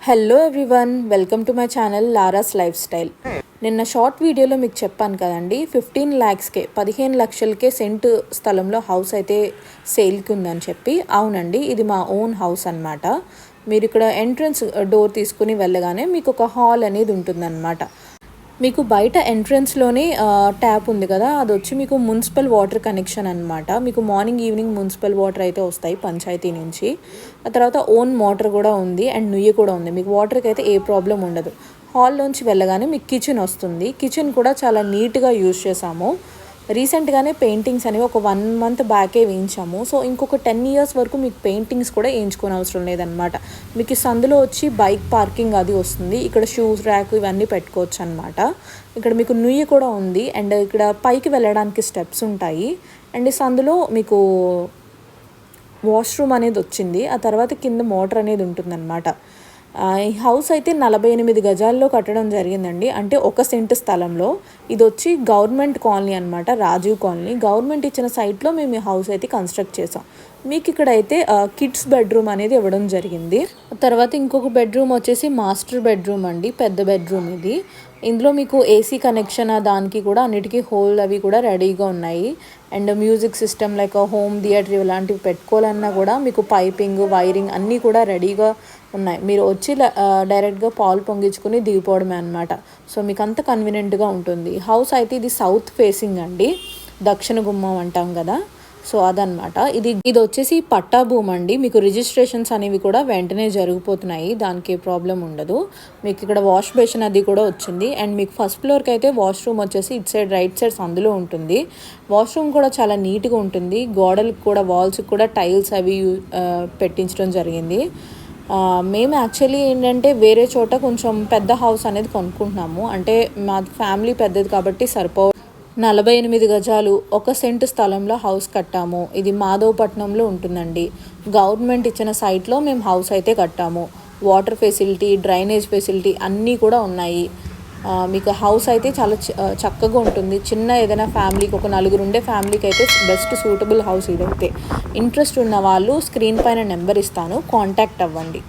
Hello everyone, welcome to my channel Lara's lifestyle. నిన్న short వీడియోలో మీకు చెప్పాను కదండి, 15 lakhsకే 15 లక్షలకే సెంటు స్థలంలో హౌస్ అయితే సేల్కి ఉందని చెప్పి. అవునండి, ఇది మా ఓన్ హౌస్ అన్నమాట. మీరు ఇక్కడ ఎంట్రన్స్ డోర్ తీసుకుని వెళ్ళగానే మీకు ఒక హాల్ అనేది ఉంటుందన్నమాట. మీకు బయట ఎంట్రన్స్లోనే ట్యాప్ ఉంది కదా, అది వచ్చి మీకు మున్సిపల్ వాటర్ కనెక్షన్ అనమాట. మీకు మార్నింగ్ ఈవినింగ్ మున్సిపల్ వాటర్ అయితే వస్తాయి పంచాయతీ నుంచి. ఆ తర్వాత ఓన్ మోటార్ కూడా ఉంది అండ్ నుయ్యి కూడా ఉంది. మీకు వాటర్కి అయితే ఏ ప్రాబ్లం ఉండదు. హాల్లోంచి వెళ్ళగానే మీకు కిచెన్ వస్తుంది. కిచెన్ కూడా చాలా నీట్గా యూజ్ చేసాము. రీసెంట్గానే పెయింటింగ్స్ అనేవి ఒక 1 month బ్యాకే వేయించాము. సో ఇంకొక 10 years వరకు మీకు పెయింటింగ్స్ కూడా వేయించుకోని అవసరం లేదనమాట. మీకు సందులో వచ్చి బైక్ పార్కింగ్ అది వస్తుంది. ఇక్కడ షూస్ ర్యాక్ ఇవన్నీ పెట్టుకోవచ్చు అనమాట. ఇక్కడ మీకు నుయ్యి కూడా ఉంది అండ్ ఇక్కడ పైకి వెళ్ళడానికి స్టెప్స్ ఉంటాయి. అండ్ సందులో మీకు వాష్రూమ్ అనేది వచ్చింది. ఆ తర్వాత కింద మోటార్ అనేది ఉంటుందన్నమాట. ఈ హౌస్ అయితే 48 గజాల్లో కట్టడం జరిగిందండి. అంటే 1 సెంటు స్థలంలో. ఇది వచ్చి గవర్నమెంట్ కాలనీ అనమాట, రాజీవ్ కాలనీ. గవర్నమెంట్ ఇచ్చిన సైట్లో మేము ఈ హౌస్ అయితే కన్స్ట్రక్ట్ చేసాం. మీకు ఇక్కడ అయితే కిడ్స్ బెడ్రూమ్ అనేది ఇవ్వడం జరిగింది. తర్వాత ఇంకొక బెడ్రూమ్ వచ్చేసి మాస్టర్ బెడ్రూమ్ అండి, పెద్ద బెడ్రూమ్ ఇది. ఇందులో మీకు ఏసీ కనెక్షన్ దానికి కూడా అన్నిటికీ హోల్ అవి కూడా రెడీగా ఉన్నాయి. And music system like home theatre ఇలాంటివి పెట్టుకోవాలన్నా కూడా మీకు పైపింగ్ వైరింగ్ అన్నీ కూడా రెడీగా ఉన్నాయి. మీరు వచ్చి డైరెక్ట్గా పాలు పొంగించుకుని దిగిపోవడమే అనమాట. సో మీకు అంత కన్వీనియంట్గా ఉంటుంది. హౌస్ అయితే ఇది సౌత్ ఫేసింగ్ అండి, దక్షిణ గుమ్మం అంటాం కదా, సో అదనమాట. ఇది వచ్చేసి పట్టా భూమి అండి. మీకు రిజిస్ట్రేషన్స్ అనేవి కూడా వెంటనే జరిగిపోతున్నాయి, దానికి ఏ ప్రాబ్లం ఉండదు. మీకు ఇక్కడ వాష్ బేసిన్ అది కూడా వచ్చింది. అండ్ మీకు ఫస్ట్ ఫ్లోర్కి అయితే వాష్రూమ్ వచ్చేసి ఇటు సైడ్ రైట్ సైడ్స్ అందులో ఉంటుంది. వాష్రూమ్ కూడా చాలా నీట్గా ఉంటుంది. గోడలకు కూడా వాల్స్కి కూడా టైల్స్ అవి పెట్టించడం జరిగింది. మేము యాక్చువల్లీ ఏంటంటే వేరే చోట కొంచెం పెద్ద హౌస్ అనేది కొనుక్కుంటున్నాము. అంటే మా ఫ్యామిలీ పెద్దది కాబట్టి 48 గజాలు 1 సెంటు స్థలంలో హౌస్ కట్టాము. ఇది మాధవపట్నంలో ఉంటుందండి. గవర్నమెంట్ ఇచ్చిన సైట్లో మేము హౌస్ అయితే కట్టాము. వాటర్ ఫెసిలిటీ, డ్రైనేజ్ ఫెసిలిటీ అన్నీ కూడా ఉన్నాయి. మీకు హౌస్ అయితే చాలా చక్కగా ఉంటుంది. చిన్న ఏదైనా ఫ్యామిలీకి, ఒక 4 ఉండే ఫ్యామిలీకి అయితే బెస్ట్ సూటబుల్ హౌస్ ఇదైతే. ఇంట్రెస్ట్ ఉన్న వాళ్ళు స్క్రీన్ పైన నెంబర్ ఇస్తాను, కాంటాక్ట్ అవ్వండి.